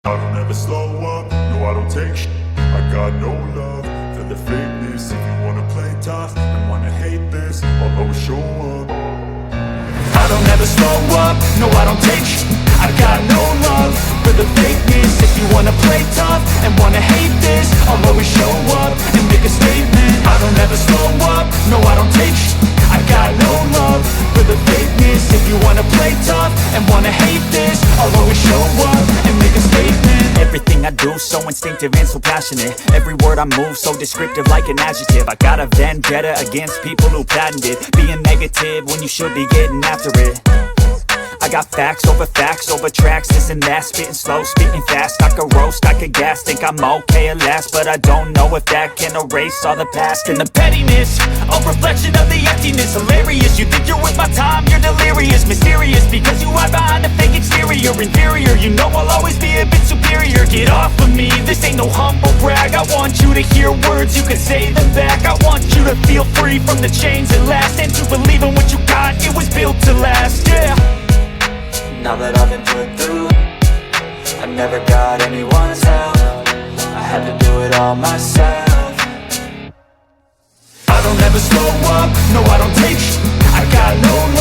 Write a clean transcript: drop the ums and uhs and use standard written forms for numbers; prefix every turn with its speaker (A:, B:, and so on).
A: I don't ever slow up, no I don't take shit. I got no love for the fakeness. If you wanna play tough and wanna hate this, I'll always show up. I don't ever slow up, no I don't take shit. I got no love for the fakeness. If you wanna play tough and wanna hate this, I'll always show up and make a statement. I don't ever slow up, no I don't take shit. I got no love for the fakeness. If you wanna play tough and wanna hate this, I'll always show up and make a statement.
B: Everything I do so instinctive and so passionate. Every word I move so descriptive like an adjective. I got a vendetta against people who patented being negative when you should be getting after it. I got facts over tracks, this and that. Spitting slow, spitting fast. I could roast, I could gas. Think I'm okay at last, but I don't know if that can erase all the past. And the pettiness, a reflection of the emptiness. Hilarious, you think you're with my time, you're delirious. Mysterious, because you hide behind a fake exterior. Inferior, you know I'll always be a bit superior. Get off of me, this ain't no humble brag. I want you to hear words, you can say them back. I want you to feel free from the chains that last, and to believe in what you got, it was built to last, yeah.
C: Now that I've been put through, I never got anyone's help. I had to do it all myself.
A: I don't ever slow up, no I don't take shit. I got no love